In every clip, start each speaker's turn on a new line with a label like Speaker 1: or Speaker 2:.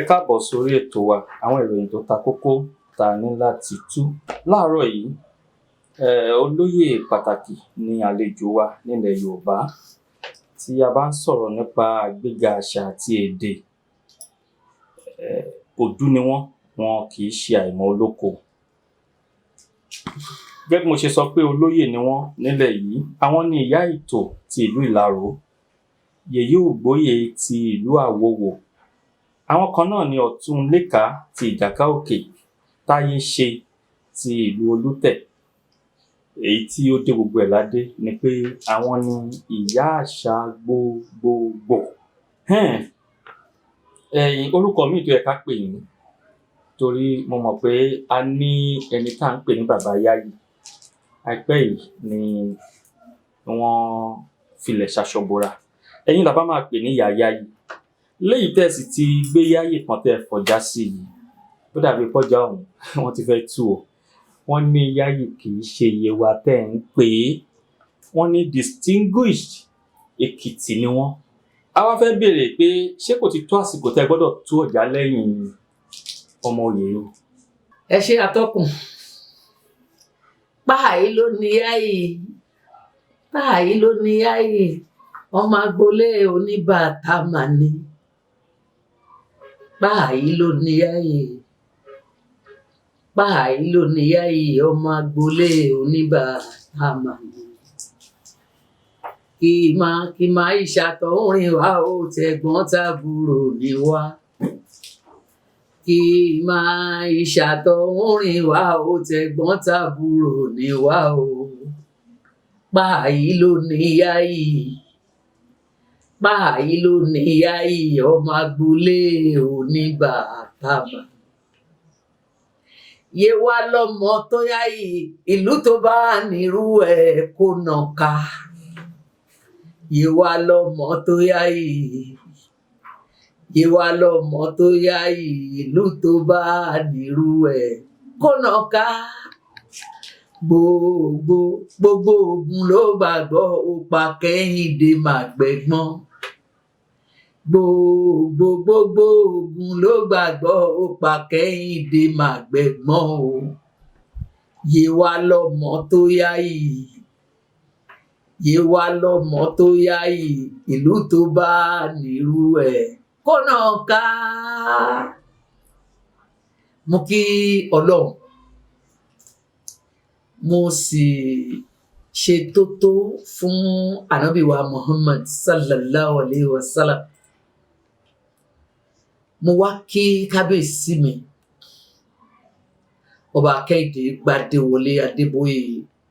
Speaker 1: Ẹ káàbọ̀ sórí ètò wa, àwọn ìròyìn tó ta kókó ta ní láti tú. Láàárọ̀ yìí, olóyè pàtàkì ni àlejò wa nílẹ̀ Yorùbá. Tí a bá ń sọ̀rọ̀ nípa àgbéga àṣà àti èdè, òdú ni wọ́n, wọn kì í ṣe àìmọ̀ olóko. Gẹ́gẹ́ bí mo ṣe sọ pé olóyè ni wọ́n nílẹ̀ yìí, àwọn ni ìyá ìtò ti ìlú Ìlaró, yèyé Ògbóyè ti ìlú Àwowò. Àwọn kan náà ni Ọ̀tún Léka ti Ìjàká Òkè, Táyéṣe ti ìlú Olútẹ̀. Èyí tí ó dé gbogbo ẹ̀ ládé ni pé àwọn ni ìyá àṣà gbogbogbò. Orúkọ míì tó yẹ ká pè yín, torí mo mọ̀ pé a ní ẹni tá à ń pè ní Bàbá Yáyì. Àìpẹ́ yìí ni wọ́n filẹ̀ ṣaṣọbora. Ẹ̀yin la bá máa pè ní Ìyá Yáyì. Léyìí tẹ́ ẹ sì ti gbé Yáyì kan tẹ́ ẹ fọjá sí yìí, ó dàbí pọ́jà ọ̀hún wọ́n ti fẹ́ tú o. Wọ́n ní Yáyì kì í ṣe Yewa tẹ́ ẹ̀ ń pè é. Wọ́n ní distinguished Èkìtì ni wọ́n. A wá fẹ́ béèrè pé ṣé kò ti tó àsìkò tẹ́ ẹ gbọ́dọ̀ tú ọ̀já lẹ́yìn ọmọ oyè yìí?
Speaker 2: Ẹ ṣé atọ́kùn. Páàyí ló ní Yáyì, páàyí ló ní Yáyì, ọmọ agboolé oníbàtà mà ni. Páàyí ló ní Yáyì, páàyí ló ní Yáyì, ọmọ agboolé oníbàtà mà ni. Kì máa ìṣàtọ̀húnrìn wá ó tẹ̀gbọ́n tàbúrò ní wá. Kì máa ìṣàtọ̀húnrìn wá ó tẹ̀gbọ́n tàbúrò ní wá o. Páàyí ló ní Yáyì, páàyí ló ní Yáyì, ọmọ agboolé oníbàtà mà. Yewa lọmọ tó Yáyì, ìlú tó bá nírú ẹ̀ kó nàka. Yewa lọmọ tó Yáyì, Yewa lọmọ tó Yáyì, ìlú tó bá nírú ẹ̀ kó nàka. Gbogbo ogun ló gbàgbọ́, ó pa Kẹ́hìndé màgbẹ̀gbọ́n. Gbogbo ogun ló gbàgbọ́, ó pa Kẹ́hìndé màgbẹ̀gbọ́n o. Yewa lọmọ tó Yáyì, Yewa lọmọ tó Yáyì, ìlú tó bá nírú ẹ̀ kó nàka. Mo kí Ọlọ́run, mo sì ṣe tótó fún Ànábì wa Muhammad sallallahu alayhi wa sallam. Mo wá kí kábíyèsí mi, Ọba Kẹ́hìndé Gbádéwọlé Adébóyè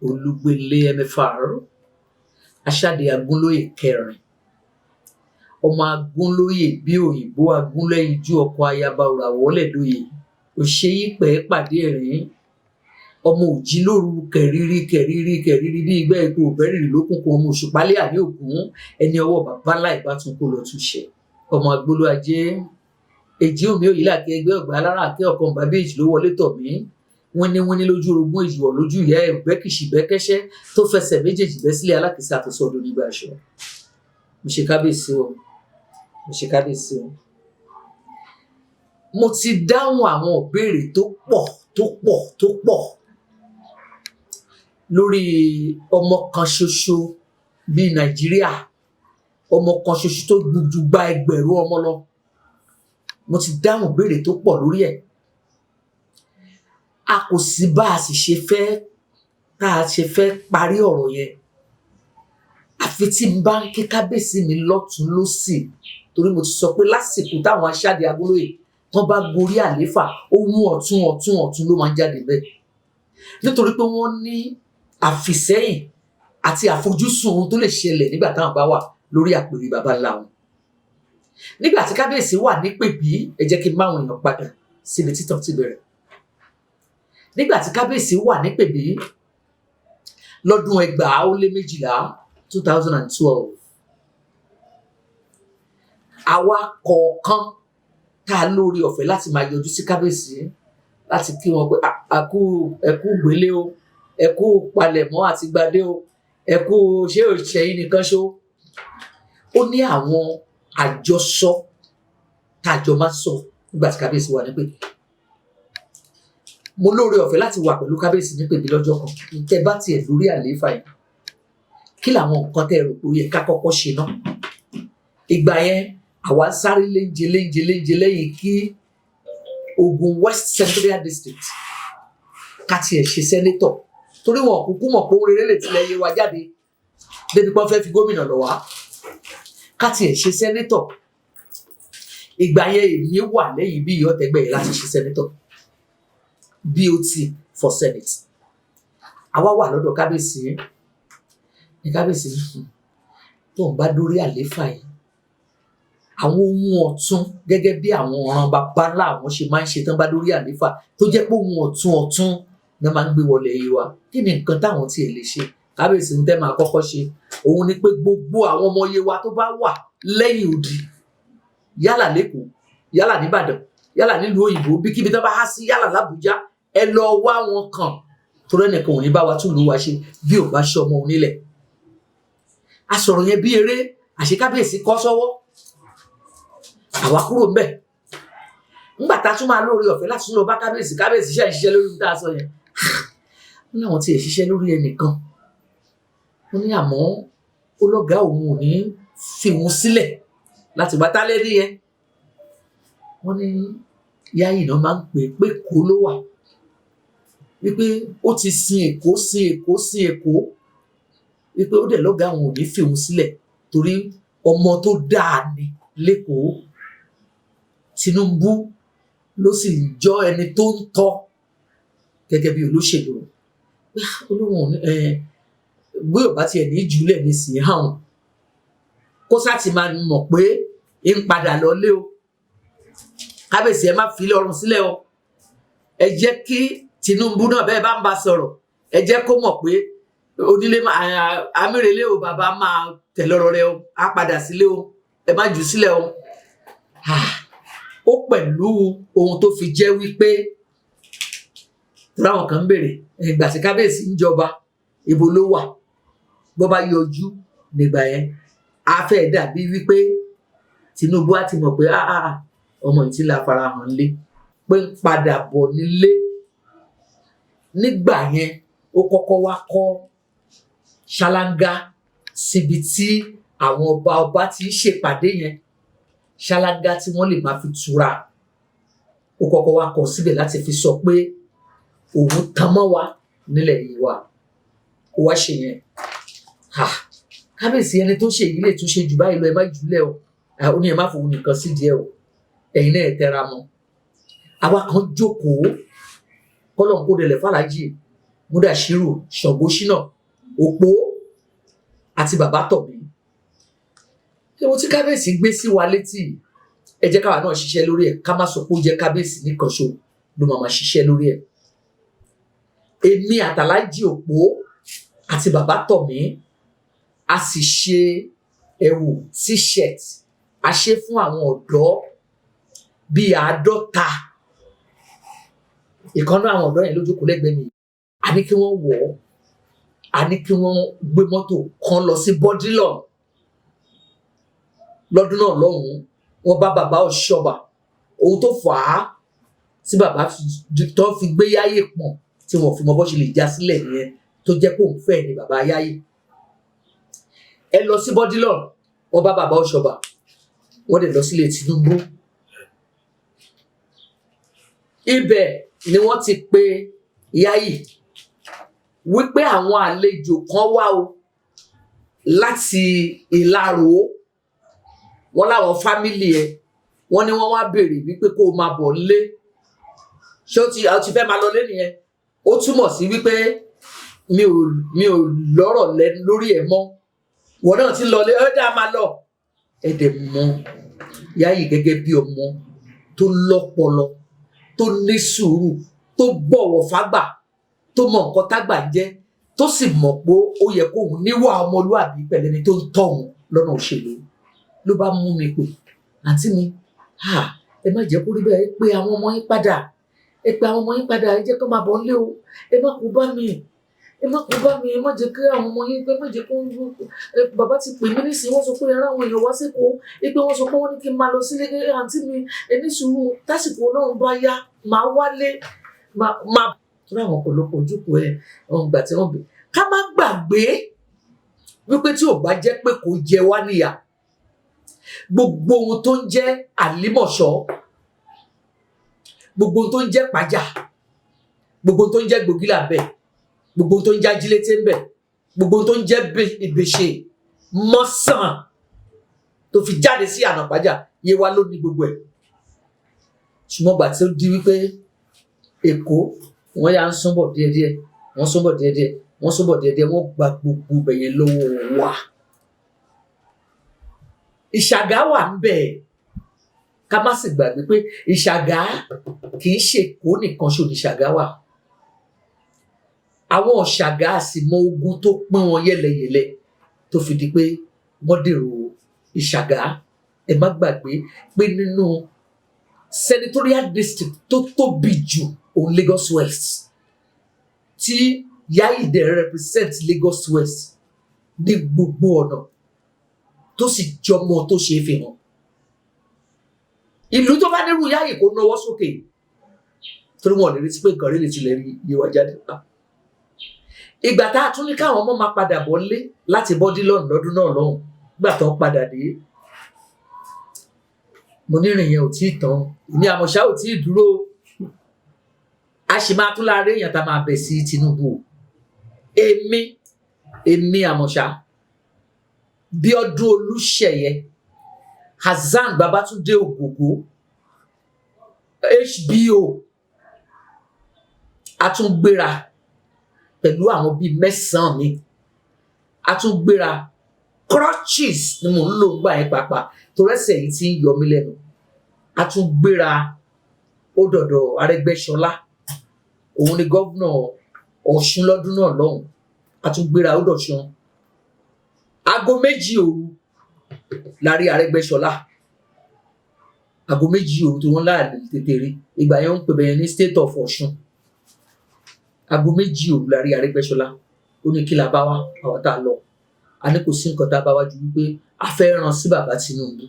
Speaker 2: Olúgbélé MFR, Aṣáde Agúnlóyè kẹrin, ọmọ agúnlóyè bí òyìnbó agúnlẹ́yinjú ọkọ ayaba òràwọ́lẹ̀dóyè, òṣèyípẹ̀ pàdé ẹ̀rín, ọmọ òjìlóru kẹ̀rírí bí igbá epo òbẹ́rìrì lókùnkùn, ọmọ òṣùpálẹ̀ àní ògún, ẹni ọwọ́ bàbá láì bá tún kó lọ túṣẹ. Ọmọ agbóló ajé, èjì omi òyìnlá àti ẹgbẹ́ ọgbà alára àti ọkàn bàbá èjì ló wọlé tọ̀ mí. Wíní lójú orogún, èjìwọ̀ lójú ìyá ẹ̀, bẹ́kìṣì bẹ́kẹ́ṣẹ́ tó fẹsẹ̀ méjèèjì bẹ́ sílé alákìísà tó sọdún nígbà aṣọ. Mo ṣe kábíyèsí o, mo ṣe kábíyèsí o. Mo ti dáhùn àwọn ìbéèrè tó pọ̀ lórí ọmọ kan ṣoṣo bíi Nàìjíríà, ọmọ kan ṣoṣo tó gbùdù gba ẹgbẹ̀rún ọmọ lọ. Mo ti dáhùn ìbéèrè tó pọ̀ lórí ẹ̀. A kò sí bá a sì ṣe fẹ́ parí ọ̀rọ̀ yẹn, àfi tí n bá ń ké kábíyèsí mi lọ́tùn lósì, torí mo ti sọ pé lásìkò táwọn Aṣáde Agúnlóyè wọ́n bá gorí àléfà, ohun ọ̀tún ló máa ń jáde bẹ́ẹ̀. Nítorí pé wọ́n ní àfìsẹ́yìn àti àfojúsùn ohun tó lè ṣẹlẹ̀ nígbà táwọn bá wà lórí àpèrè baba ńlá wọn. Nígbà tí kábíyèsí wà ní Pèbí, ẹ jẹ́ kí n máwọn èèyàn padà síbi títàn ti bẹ̀rẹ̀. Nígbà tí kábíyèsí wà ní Pèbí lọ́dún 2012, 2012, àwa kọ̀ọ̀kan tá a lórí ọ̀fẹ́ láti máa yọjú sí kábíyèsí láti kí wọn pé ẹkú gbélé o, ẹkú palẹ̀mọ́ àti gbadé o, ẹkú ṣé òṣèyí nìkan ṣó. Ó ní àwọn àjọsọ tájọ máa sọ nígbà tí kábíyèsí wà nípè. Mo lóore ọ̀fẹ́ láti wà pẹ̀lú kábíyèsí nípè bí lọ́jọ́ kan. Tẹ́ bá tiẹ̀ lórí àlééfà yìí, kí làwọn nǹkan tẹ́ rò pé ó yẹ ká kọ́kọ́ ṣe náà? Ìgbà yẹn àwa sáré léńje lẹ́yìn kí Ògùn West Senatorial District ká tiẹ̀ ṣe sẹ́nétọ̀, torí wọn kúkú mọ̀ pé ohun rere lè tilẹ̀ yé wa jáde débi pé wọ́n fẹ́ fi gómìnà lọ wá, ká tiẹ̀ ṣe sẹ́nétọ̀. Ìgbà yẹn èmi wà lẹ́yìn bí Ìyọ́tẹ̀gbẹ́ yìí láti ṣe sẹ́nétọ̀, BOT for Senate. Àwa wà lọ́dọ̀ kábíyèsí ní kábíyèsí tó ń bá dórí àlééfà yìí, àwọn ohun ọ̀tun gẹ́gẹ́ bí àwọn ọ̀ràn bàbá ńlá àwọn ṣe máa ń ṣe tán bá dórí àlééfà tó jẹ́ pé ohun ọ̀tun náà máa ń gbé wọlé yìí wa. Kí ni nǹkan táwọn tiẹ̀ lè ṣe? Kábíyèsí ń tẹ́ máa kọ́kọ́ ṣe òun ni pé gbogbo àwọn ọmọ Yewa tó bá wà lẹ́yìn odi, yálà lẹ́kọ̀ọ́, yálà nìbàdàn, yálà nílùú òyìnbó, bíkíbi tó bá há sí, yálà l'Ábùjá, ẹ lọ wá wọn kàn, torí ẹnìkan ò ní bá wa tún lù wá ṣe bí ò bá ṣe ọmọ onílẹ̀. A sọ̀rọ̀ yẹn bí eré, àṣẹ kábíyèsí kọ́ sọ́wọ́, àwa kúrò ńbẹ̀. Ńgbà tá a tún máa lóore ọ̀fẹ́ láti tún lọ bá kábíyèsí ṣe ń ṣiṣẹ́ lórí tá a sọ yẹn. Wọ́n láwọn tiẹ̀ ṣiṣẹ́ lórí ẹnìkan. Wọ́n ní àmọ́ ọlọ́gàá òun ò ní fi òun sílẹ̀ láti bá tálẹ́ ní yẹn. Wọ́n ní Yáyì náà máa ń pè é pé Èkó ló wà, wípé ó ti sin Èkó, wípé ó dẹ̀ lọ́gàá òun ò ní fi òun sílẹ̀ torí ọmọ tó dáa ni lẹ́kọ̀ọ́. Tinubu ló sì jọ ẹni tó ń tọ́ gẹ́gẹ́ bí olóṣèlú. Olóhùn bí ò bá tiẹ̀ ní jùlẹ̀ ní sí hàn kó sá ti máa mọ̀ pé ń padà lọlé o. Kábíyèsí ẹ má fi lọ́rùn sílẹ̀ o. Ẹ jẹ́ kí Tinubu náà bẹ́ẹ̀ bá ń bá sọ̀rọ̀, ẹ jẹ́ kó mọ̀ pé onílé amírelé o, bàbá máa tẹ̀lọ́rọ̀ rẹ o, á padà sílé o, ẹ má jù sílẹ̀ o. Ó pẹ̀lú ohun tó fi jẹ́ wípé ráwọn kan ń béèrè ìgbà tí kábíyèsí ń jọba ibo ló wà, bó bá yọjú nígbà yẹn á fẹ́ dàbí wípé Tinubu á ti mọ̀ pé ọmọ yìí ti la farahàn lé pé ń padà bọ̀ nílé. Nígbà yẹn ó kọ́kọ́ wá kọ́ ṣáláńgá síbi tí àwọn ọba ti ń ṣèpàdé yẹn, ṣáláńgá tí wọ́n lè máa fi tura. Ó kọ́kọ́ wá kọ́ síbẹ̀ láti fi sọ pé òun tan mọ́ wa nílẹ̀ yìí wa. Ó wá ṣe yẹn. Kábíyèsí ẹni tó ṣe èyí lè tún ṣe jù báyìí lọ, ẹ má jùlẹ̀ o. Ó ní ẹ má fòun nìkan sí díẹ̀ o, ẹ̀yin náà ẹ tẹra mọ́. Àwa kan jókòó kọ́lọ̀ ń kó dẹlẹ̀ fàlájì Múdàṣírù, Ṣàngóṣínà, Òpó àti bàbá Tọ̀mí. Ohun tí kábíyèsí gbé sí wa létí, ẹ jẹ́ káwa náà ṣiṣẹ́ lórí ẹ̀, ká má sọ pé ó jẹ́ kábíyèsí nìkan ṣo ló máa ṣiṣẹ́ lórí ẹ̀. Èmi àtàlájì Òpó àti bàbá Tọ̀mí a sì ṣe ẹ̀wù t-shirt, a ṣe fún àwọn ọ̀dọ́ bíi 50. Ìkànnì àwọn ọ̀dọ́ yẹn ló jókòó lẹ́gbẹ̀ẹ́ mi, a ní kí wọ́n wọ̀ ọ́, a ní kí wọ́n gbé mọ́tò kan lọ sí Bọ́dílọ̀ lọ́dún náà lọ́hùn-ún. Wọ́n bá bàbá Ọ̀ṣọ́bà, ohun tó fà á tí bàbá tó fi gbé Yáyì pọ̀n tí wọ́n fi mọ bó ṣe lè já sílẹ̀ nìyẹn, tó jẹ́ pé òun fẹ́ ni bàbá Yáyì. Ẹ lọ sí Bọ́dílọ̀, wọ́n bá bàbá Ọ̀ṣọ́bà, wọ́n dẹ̀ lọ sílé Tinubu. Ibẹ̀ ni wọ́n ti pe Yáyì wípé àwọn àlejò kan wá o láti Ìlaró, wọ́n láwọn fámìlì ẹ̀, wọ́n ní wọ́n wá béèrè wípé kó o máa bọ̀ nílé. Ṣé ó ti fẹ́ máa lọ lé nìyẹn? Ó túmọ̀ sí wípé mi ò lọ́rọ̀ lẹ́nu lórí ẹ̀ mọ́, wọ́n náà ti lọ lé, ó dá máa lọ. Ẹ dẹ̀ mọ Yáyì gẹ́gẹ́ bí ọmọ tó lọ́pọlọ, tó ní sùúrù, tó bọ̀wọ̀ fágbà, tó mọ nǹkan tágbà jẹ́, tó sì mọ̀ pé ó yẹ kóun níwà ọmọlúàbí pẹ̀lú ẹni tó ń tọ́ òun lọ́nà òṣèlú. Ló bá mú mi pè, àǹtí mi, ẹ má jẹ́ kó rí bẹ́ẹ̀, ẹ pé àwọn ọmọ yín padà, ẹ jẹ́ kó máa bọ̀ nílé o, ẹ má kó bá mi, ẹ má kó bá mi, ẹ má jẹ́ kí àwọn ọmọ yín pé má jẹ́ kó bàbá ti pè mí nísìnyí wọ́n sọ pé ẹ̀rọ àwọn èèyàn wá sípò pé wọ́n sọ pé wọ́n ní kí n máa lọ sílé àǹtí mi ẹni sùúrù tásìkò náà bá yá máa wálé máa tó láwọn ọ̀pọ̀lọpọ̀ ojúkòó ẹ̀ ọ̀hún gbà tí wọ́n bẹ̀. Ká má gbàgbé wípé tí ò bá jẹ́ pé kò jẹ wá níyà gbogbo ohun tó ń jẹ́ Àlímọ̀ṣọ́, gbogbo ohun tó ń jẹ́ Pàjá, gbogbo ohun tó ń jẹ́ Gbògìlà bẹ́ẹ̀, gbogbo ohun tó ń jẹ́ Ajílété ń bẹ̀, gbogbo ohun tó ń jẹ́ Ìbèṣe, Mọ́sàn tó fi jáde sí Ànàpájà, Yewa ló ní gbogbo ẹ̀. Ṣùgbọ́n gbà tí ó di wípé Èkó wọ́n yà ń súnbọ̀ díẹ̀díẹ̀, wọ́n súnbọ̀ díẹ̀díẹ̀, wọ́n súnbọ̀ díẹ̀díẹ̀, wọ́n gba gbogbo bẹ̀yẹn lọ́wọ́ wa. Ìṣàgá wà ń bẹ̀, ká má sì gbàgbé pé Ìṣàgá kì í ṣe Èkó nìkan ṣo ní Ìṣàgá wà. Àwọn Ọ̀ṣàgá sì mọ ogun tó pín wọn yẹ́lẹyẹ̀lẹ tó fi di pé wọ́n dèrò Ìṣàgá. Ẹ má gbàgbé pé nínú senatorial district tó tóbi jù òun Lagos West tí Yayi dẹ̀ represent Lagos West ní gbogbo ọ̀nà tó sì jọmọ tó ṣe é fi hàn. Ìlú tó bá nírú Yayi kó náwó sókè torí wọn ò lè retí pé nǹkan rí lè tilẹ̀ rí Yewa jáde. Ìgbà tá a tún ní káwọn ọmọ máa padà bọ̀ lé láti bọ́dí lọ́nà lọ́dún náà lọ́hùn gbà tó ń padà dé. Mo ní ìrìn yẹn ò tí ì tán, ìní Àmọ̀ṣá ò tí ì dúró. A sì máa tún láàárín èèyàn tá a máa bẹ̀ sí Tinubu. Èmi Àmọ̀ṣá, Bíọ́dún Olúṣèyẹ, Hasan Babátúndé Ògògó, HBO, a tún gbéra pẹ̀lú àwọn bíi 9 mi. A tún gbéra crutches ni mò ń lò gbà yẹn pàápàá torí ẹsẹ̀ yìí ti ń yọ mí lẹ́nu. A tún gbéra ó dọ̀dọ̀ Arẹ́gbẹ́ṣọlá, òun ni gómìnà Ọ̀ṣun lọ́dún náà lọ́hùn. A tún gbéra ó dọ̀ṣun. Aago 2 òru la rí Arẹ́gbẹ́ṣọlá. Aago 2 òru tí wọ́n láàlè tètè rí. Ìgbà yẹn ń pè bẹ́yẹn ní state of Ọ̀ṣun. Aago 2 òru la rí Arẹ́gbẹ́ṣọlá. Ó ní kí la bá wá àwọn tá a lọ. A ní kò sí nǹkan tá a bá wá ju wípé a fẹ́ rán sí bàbá Tinubu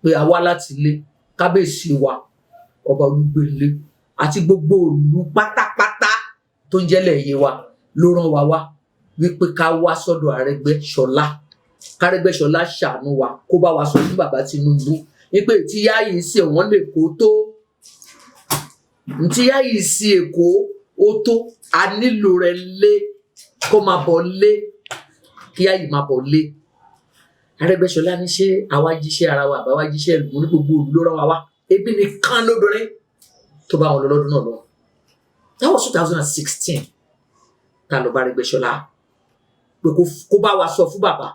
Speaker 2: pé a wá láti ilé kábíyèsí wa ọba Olúgbénlé àti gbogbo ìlú pátápátá tó ń jẹ́lẹ̀ Yewa ló rán wa wá wípé ká wá sọ́dọ̀ Arẹ́gbẹ́ṣọlá k'Arẹ́gbẹ́ṣọlá ṣàánú wa kó bá wa sọ fún bàbá Tinubu wípé tí Yayi sí wọ́n lè kó tó, tí Yayi sí Èkó ó tó, a nílò rẹ̀ lé kó máa bọ̀ lé kí Yayi máa bọ̀ lé. Arẹ́gbẹ́ṣọlá ní ṣé àwa jíṣẹ́ ara wa àbáwá jíṣẹ́ ìlú ní gbogbo ìlú ló rán wa wá, ebi nìkan lóbìnrin tó bá wọn lọ lọ́dún náà lọ. That was 2016 tá a lọ bá Arẹ́gbẹ́ṣọlá pé kó bá wa sọ fún bàbá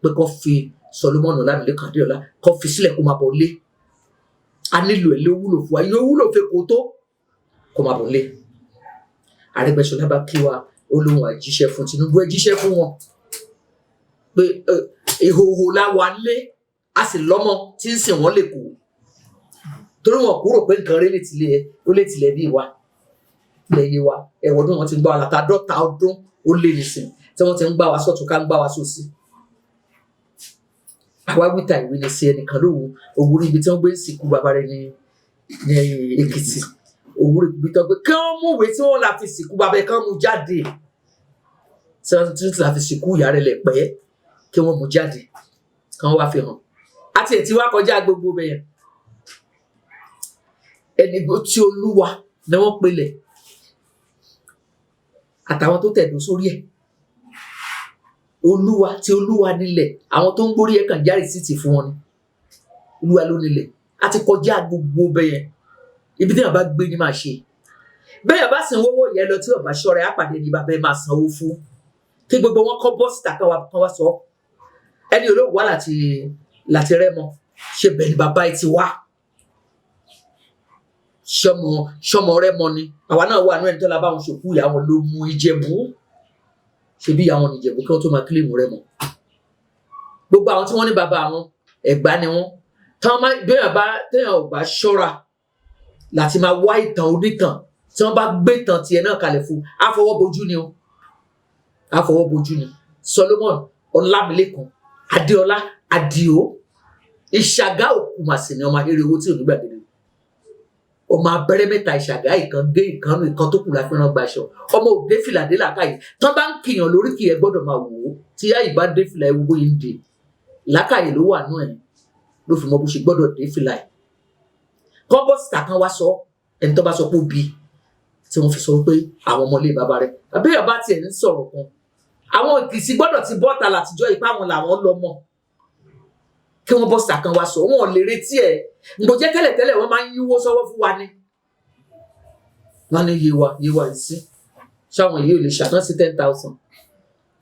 Speaker 2: pé kó fi Solomon Ọlámilékan Adéọlá kó fi sílẹ̀ kó máa bọ̀ lé. A nílò ẹ̀ ló wúlò fún wa, yóò wúlò fẹ́ kó tó kó máa bọ̀ lé. Arẹ́gbẹ́ṣọlá bá kí wa ó lóun àjíṣẹ́ fún Tinubu, ẹ jíṣẹ́ fún wọn pé ìhòòhò la wà lé a sì lọ́mọ tí ń sìn wọ́n lè kú torí wọn kúrò pé nǹkan rí ó lè tilẹ̀ bí wa ilẹ̀ Yewa ẹ̀wọ̀dún wọn ti ń gbá wa látàdọ́ta ọdún ó lé nìsín tí wọ́n ti ń gbá wa sọ́tún ká ń gbá wa sósì. Àwa wíta ìwé ni sí ẹnìkan lóhùn òwúrọ̀ ibi tí wọ́n gbé sìnkú bàbá rẹ̀ ní Èkìtì, òwúrọ̀ ibi tí wọ́n gbé kí wọ́n mú ìwé tí wọ́n la fi sìnkú bàbá rẹ̀ kí wọ́n mú jáde tí wọ́n ti la fi sìnkú ìyá rẹ̀ lẹ̀ pẹ́ kí wọ́n mú jáde kí wọ́n wá fi hàn. Àti ètí wá kọjá gbogbo bẹ́yẹn ẹni tí Olúwa ni wọ́n pelẹ̀ àtàwọn tó tẹ̀dó sórí ẹ̀. Olúwa tí Olúwa nílẹ̀, àwọn tó ń gbórí ẹ̀ kàn járe síìtì fún wọn ni. Olúwa ló nílẹ̀, a ti kọjá gbogbo bẹ́yẹn. Ibi tí èèyàn bá gbé ni máa ṣe. Bẹ́ẹ̀ bá sanwó owó yẹn lọ tí ọba ṣọ́ra ẹ̀ àpàdé ni bàbá ẹ̀ máa sanwó fún. Kí gbogbo wọn kọ́ bọ́ síta kan wá sọ. Ẹni olóògùn wá láti Rẹ́mọ, ṣe bẹ́ẹ̀ ni bàbá ẹ̀ ti wá. Ṣọmọ Rẹ́mọ ni. Àwa náà wà ní ẹni tó la bá wọn ṣòkú ìyá wọn ló mú Ìjẹ̀bú. Ṣebí ìyá wọn ní Ìjẹ̀bú kí wọ́n tó máa kílèmù Rẹ́mọ. Gbogbo àwọn tí wọ́n ní bàbá àwọn Ẹ̀gbá ni wọ́n. Téèyàn ò bá ṣọ́ra láti máa wá ìtàn onítàn tí wọ́n bá gbé tàn tiẹ̀ náà kalẹ̀ fún àfọwọ́bojú ni o àfọwọ́bojú ni Solomon Ọlámilékan Adéọlá Àdìó Ìṣàgá Òkùmàsì ni ọmọ ahéré owó tí ò ní gbàgede ọmọ abẹ́rẹ́ mẹ́ta Ìṣàgá ìkan dé ìkànnì ìkan tó kù láfẹ́ràn gbaṣọ ọmọ òde fìlà dé làákàyè tí wọ́n bá ń kìyàn lórí kì í gbọ́dọ̀ máa wò ó tí yá ìbá dé fìlà ewu bóyá ń dè làákàyè ló wà nú ẹ̀ ló fi mọ bó ṣe gbọ́dọ̀ dé fìlà ẹ̀ kọ́bọ̀sìtà kan wá sọ ẹni tó bá sọ pé ó bí tí wọ́n fi sọ pé àwọn ọmọlé bàbá rẹ̀ àbí ọba tiẹ̀ ń sọ̀rọ̀ kan àwọn ìkìsí gbọ́dọ̀ ti bọ́ta látijọ́ ipá wọn làwọn lọ mọ̀ kí wọ́n bọ́sìtà kan wá sọ wọn ò lè retí ẹ̀ ǹgbò jẹ́ tẹ́lẹ̀tẹ́lẹ̀ wọ́n máa ń yíwó sọ́wọ́ fún wa ni wọ́n ní yé wa sí ṣáwọn yìí ò lè ṣàtúnṣe sí 10,000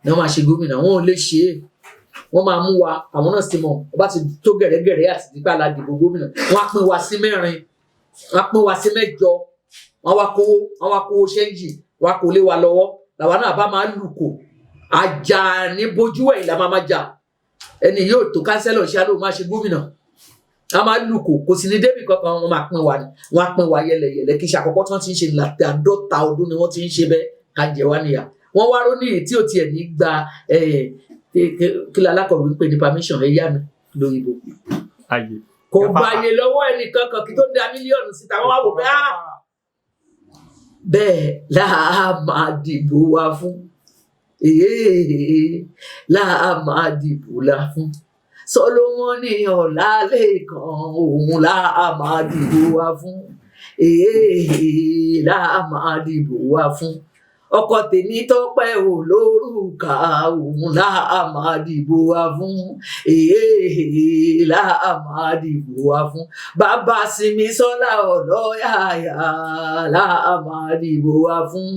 Speaker 2: ni wọ́n máa ṣe gómìnà wọn ò lè ṣe é wọ́n máa mú wa àwọn náà sì mọ̀ wọ́n bá ti tó gẹ̀rẹ́gẹ̀rẹ́ àti nípa aládìbò gómìnà wọ́n á pín wa sí 4 wọ́n á pín wa sí 8 wọ́n wá kówó ṣẹ́ńjì wọ́n á kó lé wa lọ́wọ́ làwa náà bá máa lù kò àjà ní bójú ẹ̀yìn la máa jà ẹni yóò tó kánsẹ́lọ̀ ṣá ló máa ṣe gómìnà a máa lù kò sí ní débì kankan wọ́n máa pín wa ni wọ́n á pín wa yẹlẹyẹlẹ kí ṣàkọ́kọ́ tí wọ́n ti ń ṣe láti 50 ọdún ni wọ́n ti ń ṣe bẹ́ẹ̀ ká jẹ wá níyà wọ́n wá ró ní èyí tí ò tiẹ̀ ní gba kí la alákọ̀wé ń pè ní permission ẹ̀yà mi lóyìnbó kò gbàyè lọ́wọ́ ẹnìkan kan kí tó da mílíọ̀nù síta wọ́n wá wò pé bẹ́ẹ̀ láà máa dìbò wa fún láà máa dìbò la fún Solomoni Ọlálékan òun láà máa dìbò wa fún láà máa dìbò wa fún ọkọ tèmi Tọ́pẹ́ Olórùka òun láà máa dìbò wa fún láà máa dìbò wa fún bàbá Simisola Ọlọ́yàyà láà máa dìbò wa fún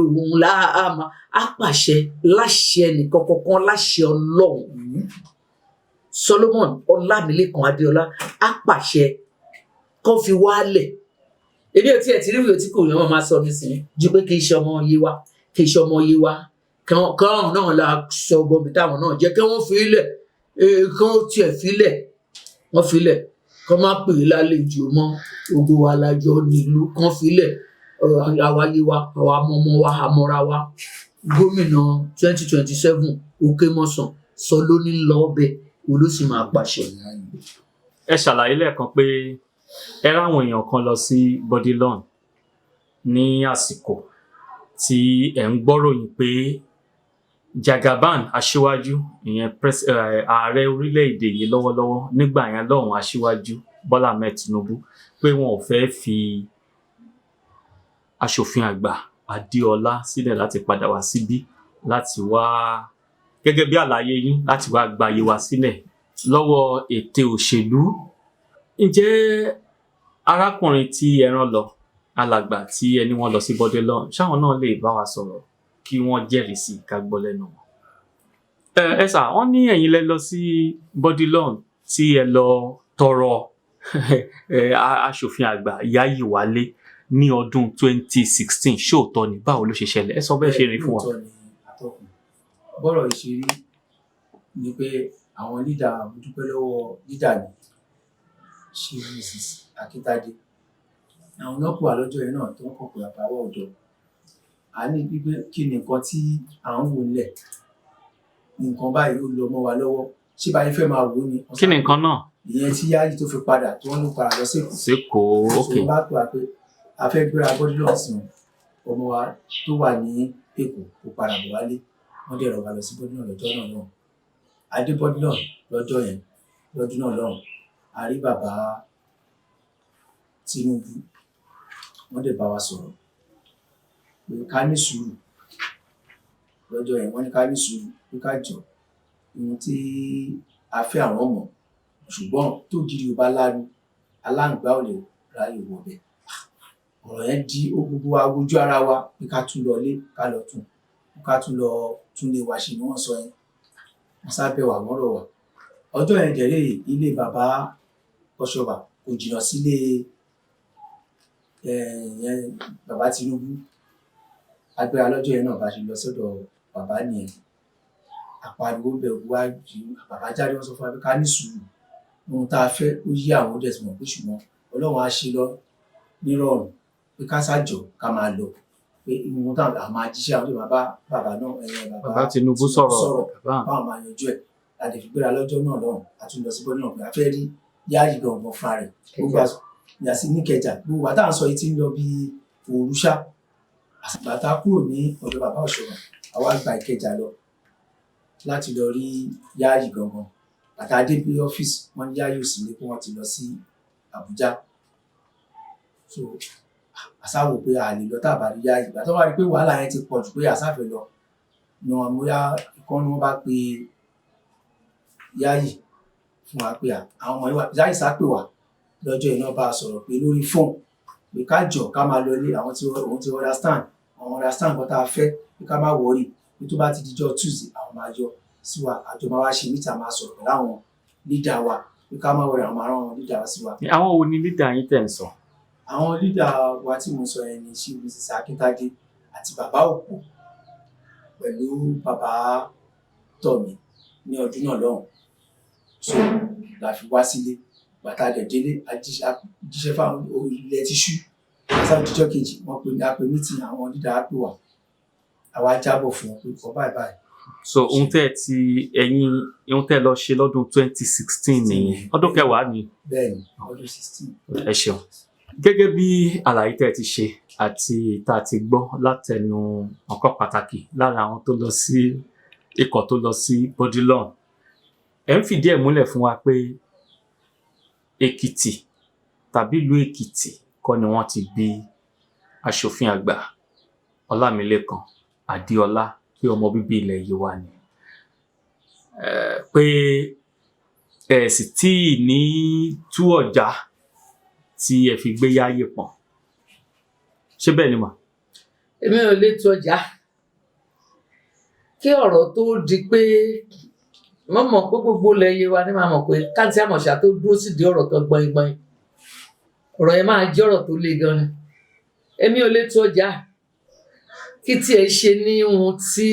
Speaker 2: òun láà máa apàṣẹ láṣẹ nìkan kankan láṣẹ Ọlọ́run Solomon Ọlámilékan Adéọlá apàṣẹ kan fi wálẹ̀ èdè tí ẹ ti rí ìwé tí kò yẹn wọn máa sọ nísìnyí ju pé kì í ṣe ọmọ yé wa kan náà la sọ bọbi táwọn náà jẹ kí wọn fi ilẹ̀ kí wọn tiẹ̀ fi ilẹ̀ wọn fi ilẹ̀ kán má pè é lálejò mọ́ gbogbo wa lájọ nílùú kán fi ilẹ̀ àwa yé wa àwa ọmọ wa àmọ́ra wa gómìnà 2027 Òkèmọ́sàn sọ ló ní lọ́ọ́bẹ̀ olóṣì máa pàṣẹ.
Speaker 1: ẹ ṣàlàyé lẹ́ẹ̀kan pé ẹ ráwọn èèyàn kan lọ sí Bodilon ní àsìkò tí ẹ ń gbọ́ròyìn pé Jagaban aṣíwájú ìyẹn ààrẹ orílẹ̀-èdè yìí lọ́wọ́lọ́wọ́ nígbà yẹn lọ́hùn aṣíwájú Bọ́lá Ahmed Tinubu pé wọn ò fẹ́ fi aṣòfin àgbà Adéọlá sílẹ̀ láti padà wá síbí láti wá gẹ́gẹ́ bí àlàyé yín láti wá gbàyè wá sílẹ̀ lọ́wọ́ ète òṣèlú. Ǹjẹ́ arákùnrin tí ẹ rán lọ alàgbà tí ẹni wọ́n lọ sí Bodilon ṣáwọn náà lè bá wa sọ̀rọ̀ kí wọ́n jẹ́rìí sí ká gbọ́ lẹ́nu wọn? ẹ sà wọ́n ní ẹ̀yin lẹ lọ sí Bodilon tí ẹ lọ tọrọ aṣòfin àgbà Yayi Wálé ní ọdún 2016 ṣóòtọ́ ni báwo ló ṣe ṣẹlẹ̀ ẹ sọ bẹ́ẹ̀ ṣe rí fún wa.
Speaker 3: bọ́rọ̀ ìṣeré ni pé àwọn lídà dúpẹ́ lọ́wọ́ lídà ní ṣe Mrs. Akíntádé àwọn náà kù wá lọ́jọ́ yẹn náà tó ń kọ̀kọ̀ àbáwọ̀ ọ̀dọ́ a ní pípé kí ni nǹkan tí à ń wò nílẹ̀ nǹkan báyìí ó lọ mọ́ wa lọ́wọ́ ṣé báyìí fẹ́ máa wò ni.
Speaker 1: kí ni nǹkan náà.
Speaker 3: ìyẹn tí Yayi tó fi padà tó ń lò padà lọ
Speaker 1: sékòó ok.
Speaker 3: ṣùgbọ́n bá tó wá pé a fẹ́ gbéra Bodilon sí ọmọ wa tó wà ní Èkó kó padà bọ̀ wálé wọ́n dẹ̀ rọ̀gbà lọ sí Bodilon lọ́jọ́ náà lọ́hùn adé Bodilon lọ́jọ́ yẹn lọ́dún náà lọ́hùn a rí bàbá Tinubu wọ́n dẹ̀ bá wa sọ̀rọ̀ pé ká ní sùúrù lọ́jọ́ yẹn wọ́n ní ká ní sùúrù pé ká jọ ohun tí a fẹ́ àwọn mọ̀ ṣùgbọ́n tó jírí o bá láru aláǹgbá ò lè ráyè wọ̀ bẹ́ẹ̀ ọ̀rọ̀ yẹn di gbogbo wa wojú ara wa pé ká tún lọ lé ká lọ tún lé wa ṣe ni wọ́n sọ yẹn wọ́n sábẹ́ wà wọ́n rọ̀ wá ọjọ́ yẹn dẹ̀rẹ́ ilé bàbá Ọ̀ṣọ́bà kò jìnnà sílé yẹn bàbá Tinubu agbára lọ́jọ́ yẹn náà bá ṣe lọ sọ́dọ̀ bàbá nìyẹn àpariwo ń bẹ̀ wá bàbá jáde wọ́n sọ fún wa pé ká ní sùúrù ohun tá a fẹ́ ó yí àwọn ọdẹ tí wọ́n pé ṣùgbọ́n Ọlọ́run á ṣe lọ nírọ̀rùn pé ká ṣàjọ ká máa lọ pé ìwọ̀n táwọn àmọ́ ajíṣẹ́ àwọn tó bàbá náà
Speaker 1: bàbá Tinubu sọ̀rọ̀
Speaker 3: báwọn máa yanjú ẹ̀ láti fi gbéra lọ́jọ́ náà lọ́hùn àti lọ sí bọ́dún náà pé a fẹ́ rí Yayi gangan fúnra rẹ̀ gbogbo yàsí níkẹjà gbogbo bàtà ń sọ yìí ti ń lọ bí òrùṣà bàtà kúrò ní ọ̀dọ̀ bàbá Ọ̀ṣọ́bà àwa gba Ìkẹjà lọ láti lọ rí Yayi gangan bàtà dé bí ọ́fíìsì wọn ní Yayi ò sí ní pé wọ́n ti lọ sí Àbújá so àsáwò pé a lè lọ tàbá rí Yayi ìgbà tó wá rí pé wàhálà yẹn ti pọ̀ jù pé àsáfẹ́ lọ ni wọn bóyá ìkànnì wọn bá pe Yayi fún wa pé àwọn ọmọ Yayi sá pè wá lọ́jọ́ iná bá a sọ̀rọ̀ pé lórí fóònù pé ká jọ ká máa lọ ilé àwọn tí òun ti understand àwọn understand nǹkan tá a fẹ́ pé ká má wọrí pé tó bá ti dijọ́ Tuesday àwọn máa yọ sí wa àjọ máa wá ṣe níta máa sọ̀rọ̀ pẹ̀lú àwọn leader wa pé ká má wọrí àwọn máa rán àwọn leader wa sí wa.
Speaker 1: àwọn wo ni leader yín tẹ̀ ń sọ?
Speaker 3: àwọn leader wa tí mo sọ yẹn ni Chief Mrs. Akíntádé àti bàbá Òpó pẹ̀lú bàbá Tọ̀mí ní ọdún náà lọ́hùn so la fi wá sílé bàtà délé àjíṣẹ́ fáwọn ilẹ̀ tíṣú sáà jíjọ́ kejì wọ́n pe a pe meeting àwọn dídá pè wá àwa jábọ̀ fún wọn pé kọ́ báyìí.
Speaker 1: so ohun tẹ́ lọ ṣe lọ́dún 2016 nìyẹn ọdún kẹwàá ni.
Speaker 3: bẹ́ẹ̀ni ọdún 16.
Speaker 1: ẹ ṣeun gẹ́gẹ́ bí àlàyé tẹ́ ti ṣe àti tá a ti gbọ́ látẹnu ọ̀kan pàtàkì lára àwọn tó lọ sí ikọ̀ tó lọ sí Bodilon ẹ̀ ń fìdí ẹ̀ múlẹ̀ fún wa pé Èkìtì tàbí ìlú Èkìtì kọ́ ni wọ́n ti bí aṣòfin àgbà Ọlámilékan Adéọlá pé ọmọ bíbí ilẹ̀ yìí wà ní pé ẹ̀ sì tí ní tú ọ̀já tí ẹ fi gbé Yayi pọ̀n ṣé bẹ́ẹ̀ ni mà?
Speaker 2: èmi ò lè tú ọjà kí ọ̀rọ̀ tó di pé mo mọ̀ pé gbogbo ilẹ̀ yìí wa ni máa mọ̀ pé káàntì àmọ̀ṣà tó dúró sídìí ọ̀rọ̀ kan gbọ̀ngbọ̀n ọ̀rọ̀ yẹn máa jẹ́ ọ̀rọ̀ tó le gan ni èmi ò lè tú ọjà kí tiẹ̀ ṣe ní ohun tí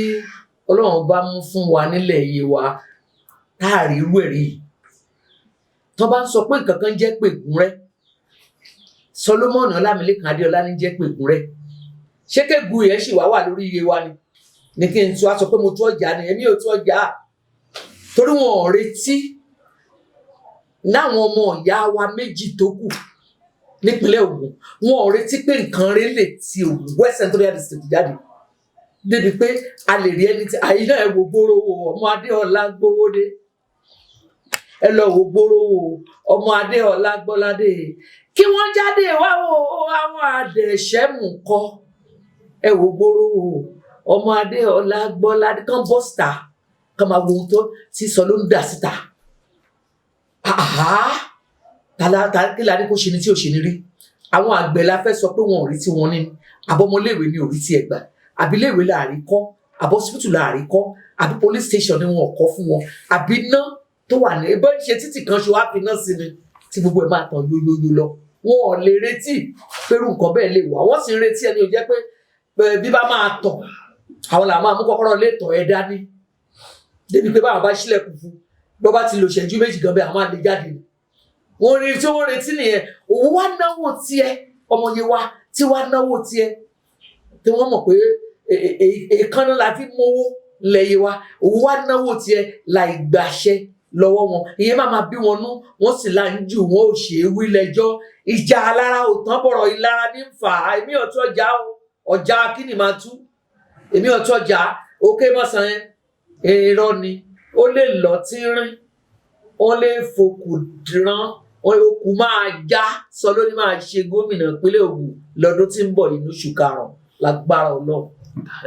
Speaker 2: Ọlọ́run bá mú fún wa nílẹ̀ yìí wa táàrí irú ẹ̀rí tó bá ń sọ pé nǹkan kan jẹ́ pègúnrẹ́ Solomon Ọlámilékan Adéọlá ní jẹ́ pègúnrẹ́ ṣé kégun yẹn sì wà lórí iye wa ni kí n tú a sọ pé mo tú ọjà ni èmi ò tú ọjà torí wọn ò retí láwọn ọmọ ìyá wa méjì tó kù nípínlẹ̀ Ògùn wọn ò retí pé nǹkan rẹ̀ lè ti Ògùn West Central District jáde débi pé a lè rí ẹni tí àyínà ẹ wo gbóró wo ọmọ Adéọlá gbówódé ẹ lọ wo gbóró wo ọmọ Adéọlá gbọ́ládé kí wọ́n jáde wá wo àwọn àdẹ̀ṣẹ́mù kọ́ ẹ wo gbóró wo ọmọ Adéọlá gbọ́ládé kan bọ́sítà kan máa wo ohun tó ti sọ ló ń dà síta kí la ní kó ṣe ni tí ò ṣe ni rí àwọn àgbẹ̀ la fẹ́ sọ pé wọn ò rí tí wọ́n ní àbọ̀mọléèwé ni ò rí tí ẹ gbà àbí léèwé láàrin kọ́ àbọ̀ hospital láàrin kọ́ àbí police station ni wọn kọ́ fún wọn àbí iná tó wà ní ẹgbẹ́ ṣe títì kan ṣe wá fi iná sí ni tí gbogbo ẹ̀ máa tàn yóyóyó lọ wọn ò lè retí pẹ̀lú nǹkan bẹ́ẹ̀ lè wà wọ́n sì ń retí ẹni ò jẹ́ pé bí bá máa tọ̀ àwọn làwọn máa mú kọ́kọ́rọ́ lè tọ̀ ẹ dání débi pé báwọn bá ṣílẹ̀kùn fún bọ́ bá ti lò ṣẹ́jú méjì gan bẹ́ẹ̀ àwọn àlè jáde wọ́n rí tí wọ́n retí nìyẹn òun wá náwó tiẹ̀ ọmọ yẹn wá tí wá náwó tiẹ̀ tí wọ́n mọ̀ pé èèkánná la fi mówó lẹ́yìn wa òun wá náwó tiẹ̀ láì gbàṣẹ lọ́wọ́ wọn ìyẹn máa bí wọn nú wọ́n sì là ń jù wọ́n ò ṣe é wí lẹ́jọ́ ìjà alára ò tán bọ̀rọ̀ ìlara ní fà á èmi ò tún ọjà kí ni máa tú èmi ò tún ọjà òkè mọ̀sán irọ́ ni ó lè lọ tínrín ó lè fòkù dìran okù máa já sọ lórí máa ṣe gómìnà ìpínlẹ̀ Ògùn lọ́dún tí ń bọ̀ inú oṣù karùn-ún lágbára Ọlọ́run.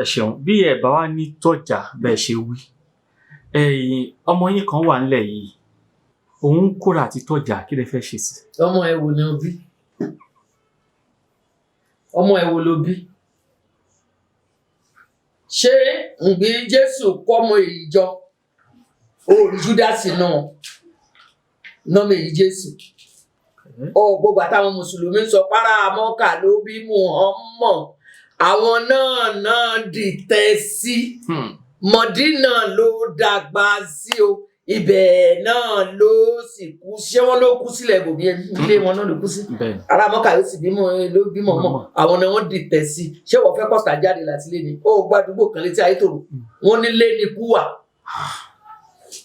Speaker 1: ẹ ṣeun bí ẹ bá wá ní tọ́jà bẹ́ẹ̀ ṣe wí ọmọ yín kan wà nílẹ̀ yìí òun kóra àti tọ́jà kí lẹ fẹ́ ṣe sí.
Speaker 2: ọmọ ẹ wo ni o bí ọmọ ẹ wo ló bí ṣé ǹgbí Jésù kọ́mọ èyí jọ orí Júdásì náà nọ́mọ èyí Jésù gbogbo àtàwọn mùsùlùmí sọ para Mọ́kà ló bí Muhammad àwọn náà dìtẹ̀ sí Mọ̀dínà ló dàgbà sí o ibẹ̀ náà ló sì kú ṣé wọ́n ló kú sílẹ̀ ibòmí ilé wọn náà ló kú sí ará mọ́kà yóò sì bímọ ló bímọ mọ́ àwọn ni wọ́n dìtẹ̀ sí ṣé wọ́n fẹ́ kọ́ta jáde láti lé ni ó gbàdúgbò kan létí Ayétòrò wọ́n ní lé ní kú wà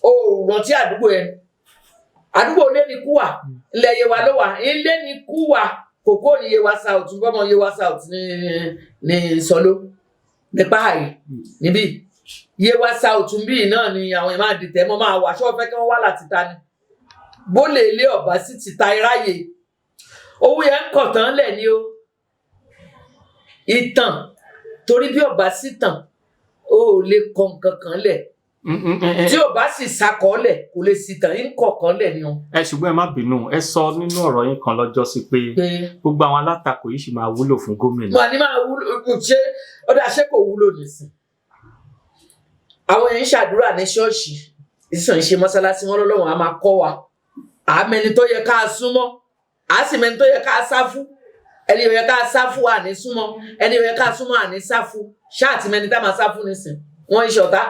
Speaker 2: ó rántí àdúgbò yẹn àdúgbò lé ní kú wà ilẹ̀ Yewa ló wà ilé ní kú wà kòkó ní Yewa South bọ́mọ Yewa South ní Sọló nípa àyè níbí Yewa South bí náà ni àwọn ìmáà dìtẹ̀ mọ́ máa wà ṣọ́ fẹ́ kí wọ́n wá láti ta ni bó lè lé ọ̀bá sí ti ta iráyè owó yẹn ń kọ̀ tán lẹ̀ ni ó ìtàn torí bí ọ̀bá sí tàn ó lè kọ nǹkan kan lẹ̀ tí ọ̀bá sì sakọ̀ọ́lẹ̀ kò lè sí tàn ń kọ̀ kan lẹ̀ ni ó.
Speaker 1: Ṣùgbọ́n ẹ má bínú ẹ sọ nínú ọ̀rọ̀ yín kan lọ́jọ́ sí pé gbogbo àwọn alátakò yìí sì máa wúlò fún gómìnà.
Speaker 2: mà ní máa wúlò ṣé ọ̀dà ṣé kò wúlò nìsín àwọn èèyàn ń ṣàdúrà ní ṣọ́ọ̀ṣì ìsàn ìṣe mọ́sálásí wọn lọ́lọ́run a máa kọ́ wa àmẹ́ni tó yẹ ká súnmọ́ a sì mẹ́ni tó yẹ ká sá fún ẹni yẹ ká sá fún àní súnmọ́ ẹni yẹ ká súnmọ́ àní sá fún ṣáàtì mẹ́ni tá máa sá fún nísìn wọ́n ń ṣọ̀tá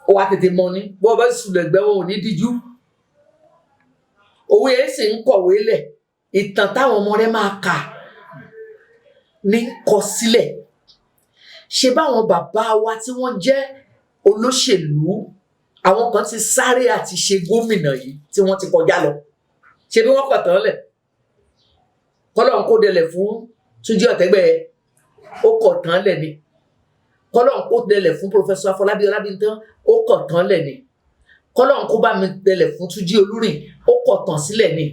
Speaker 2: ó wá tètè mọ ní bó bá sùlẹ̀ ẹgbẹ́ wọn ò ní díjú owó yẹn sì ń kọ̀wé lẹ̀ ìtàn táwọn ọmọ rẹ máa kà ní kọ sílẹ̀ ṣe báwọn bàbá wa tí wọ́n jẹ́ olóṣèlú àwọn kan ti sáré àti ṣe gómìnà yìí tí wọ́n ti kọjá lọ ṣe bí wọ́n kọ̀ tán lẹ̀ kọ́lọ́n kó dẹlẹ̀ fún Túnjí Ọ̀tẹ́gbẹ́ ó kọ̀ tán lẹ̀ ni kọ́lọ́n kó dẹlẹ̀ fún Professor Afọlábí Ọlábíntán ó kọ̀ tán lẹ̀ ni kọ́lọ́n kó bá mi dẹlẹ̀ fún Túnjí Olúrìn ó kọ̀ tán sílẹ̀ ni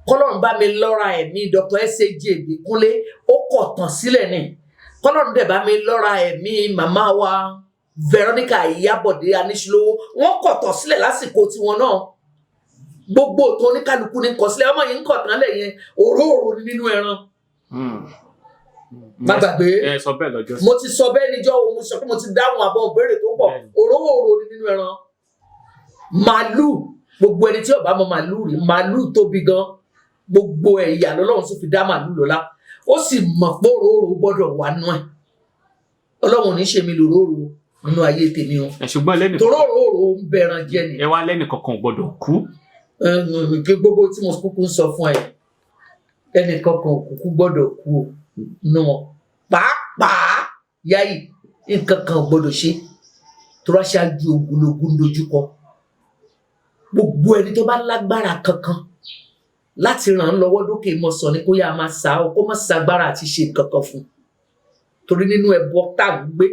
Speaker 2: kọ́lọ́n bá mi lọ́ra ẹ̀mí Dr. S.A.J. Ìbíkúnlé ó kọ̀ tán sílẹ̀ ni kọ́lọ́n dẹ̀ bá mi lọ́ra ẹ̀mí màmá wa Veronica Ìyábọ̀dé Aníṣúlówó wọ́n kọ̀ tán sílẹ̀ lásìkò tiwọn náà gbogbo tó oníkálukú ní kọ sílẹ̀ ọmọ yìí ń kọ̀ tán lẹ̀ yẹn òróòrò ni nínú ẹran. má gbàgbé mo ti sọ bẹ́ẹ̀ níjọ́ mo sọ pé mo ti dáhùn àbọ̀ ìbéèrè tó pọ̀ òróòrò ni nínú ẹran. màálù gbogbo ẹni tí ó bá mọ màálù rí màálù tóbi gan gbogbo ẹ̀yà lọ́lọ́run sì fi dá màálù lọ́lá ó sì mọ̀ pé òróòrò gbọ́dọ̀ wà nú ẹ̀ ọlọ́run ò ní ṣe mi lòróòrò nínú ayé tèmi o.
Speaker 1: ṣùgbọ́n lẹ́nu
Speaker 2: torí òróòrò ń bẹran jẹ ni.
Speaker 1: ẹ wá lẹ́nu kankan gbọ́dọ̀ kú.
Speaker 2: gbogbo tí mo kúkú ń sọ fún ẹ ẹnì kankan kúkú gbọ́dọ̀ kú o nù wọn pàápàá Yayi nǹkan kan gbọ́dọ̀ ṣe tó rà ṣáájú ogunlógún dojúkọ gbogbo ẹni tó bá lágbára kankan láti ràn án lọ́wọ́ dókè mọ sọ ni kó yá máa sá ọ kó má ṣagbára àti ṣe nǹkan kan fún torí nínú ẹbọ tá à ń gbé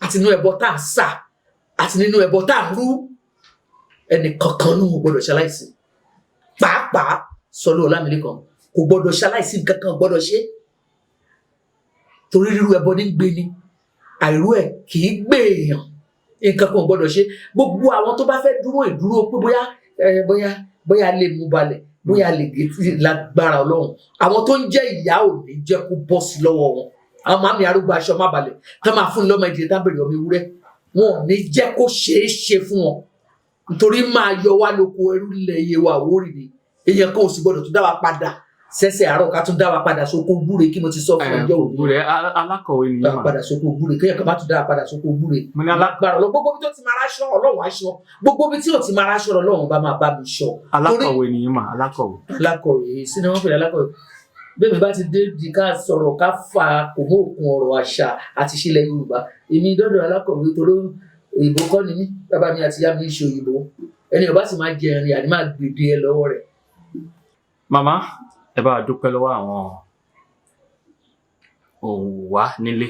Speaker 2: àti nínú ẹbọ tá à ń sà àti nínú ẹbọ tá à ń rú ẹnì kankan ní wọn gbọ́dọ̀ ṣaláìsí pàápàá Sọlá Ọlámilékan kò gbọ́dọ̀ ṣaláìsí nǹkan kan gbọ́dọ̀ ṣe torí rírú ẹbọ ní gbé ni àìrú ẹ kì í gbé èèyàn nǹkan kan gbọ́dọ̀ ṣe gbogbo àwọn tó bá fẹ́ dúró ìdúró pé bóyá lè mú balẹ̀ bóyá lè gé lágbára Ọlọ́run àwọn tó ń jẹ́ ìyá ò ní jẹ́ kó bọ́ sí lọ́wọ́ wọn àwọn màmí arúgbó aṣọ má balẹ̀ tá máa fún lọ́mọ ìdílé tábìlì ọmọ ewúrẹ́ wọn ò ní jẹ́ kó ṣeé ṣe fún wọn nítorí máa yọ wá lóko ẹrú ilẹ̀ Yewa Àwórì ni èèyàn kan ò sì gbọdọ̀ tún dá wa padà sẹ́sẹ̀ àárọ̀ ká tún dá wa padà sóko gbúre kí mo ti sọ fún ọjọ́ òní.
Speaker 1: gbúre alákọ̀wé ni
Speaker 2: yóò máa padà sóko gbúre kéèyàn kan bá tún dá wa padà sóko gbúre. alágbára lọ gbogbo bí tó ti máa ráṣọ Ọlọ́run aṣọ gbogbo bí tí ò ti máa ráṣọ Ọlọ́run bá máa bá mi ṣọ.
Speaker 1: alákọ̀wé ni yín mà alákọ̀wé.
Speaker 2: sínú wọn pè alákọ̀wé bẹ́ẹ̀ mi bá ti dé di ká sọ̀rọ̀ ká fa òmóòkun ọ̀rọ̀ àṣà àti ìṣẹ̀lẹ̀ Yorùbá èmi dọ́dọ̀ alákọ̀wé torí òyìnbó kọ́ ni mí bàbá mi àti ìyá mi ń ṣe òyìnbó ẹni ọba sì máa jẹ ẹrin àní máa gbèdé ẹ lọ́wọ́ rẹ̀.
Speaker 1: màmá ẹ bá dúpẹ́ lọ́wọ́ àwọn òwá nílé.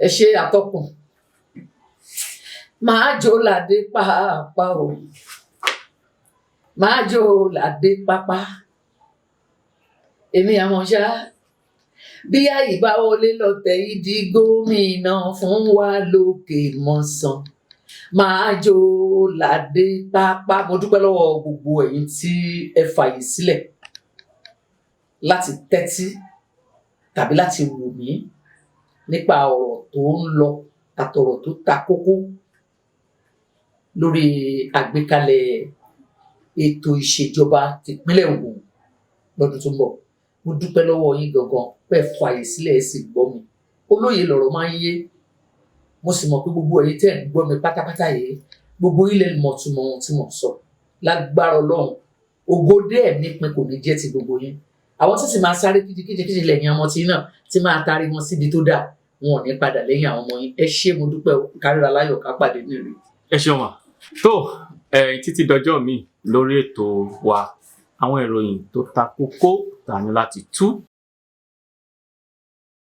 Speaker 2: ẹ ṣe àtọkùn máa jó ládé pàápàá o máa jó ládé pápá èmi àwọn ṣá bí àyíbá wọlé lọtẹ yìí di gómìnà fún wa lókè mọ̀sán máa jó ládé pápá mo dúpẹ́ lọ́wọ́ gbogbo ẹ̀yin tí ẹ fààyè sílẹ̀ láti tẹ́tí tàbí láti wò mí nípa ọ̀rọ̀ tó ń lọ àtọ̀rọ̀ tó ta kókó lórí àgbékalẹ̀ ètò ìṣèjọba tìpínlẹ̀ Ògùn lọ́dún tó ń bọ̀ mo dúpẹ́ lọ́wọ́ yín gangan pé ẹ fààyè sílẹ̀ ẹ sì gbọ́ mi olóye lọ̀rọ̀ máa ń yé mo sì mọ̀ pé gbogbo ẹ̀yin tẹ́ ń gbọ́ mi pátápátá yìí gbogbo ilẹ̀ mọ̀túmọ̀ ohun tí mo sọ lágbára Ọlọ́run ògo dé ẹ̀mí pin kò ní jẹ́ ti gbogbo yín àwọn tí sì máa sáré kíjikíji lẹ́yìn ọmọ tí náà tí máa taari wọn síbi tó dáa wọn ò ní padà lẹ́yìn àwọn ọmọ yín ẹ ṣé mo dúpẹ́ kárìíra láyọ̀ ká pàdé nílùú.
Speaker 1: ẹ ṣeun wa tó títí dọjọ́ mi lórí ètò wa àwọn ìròyìn tó ta kókó ta ní láti tú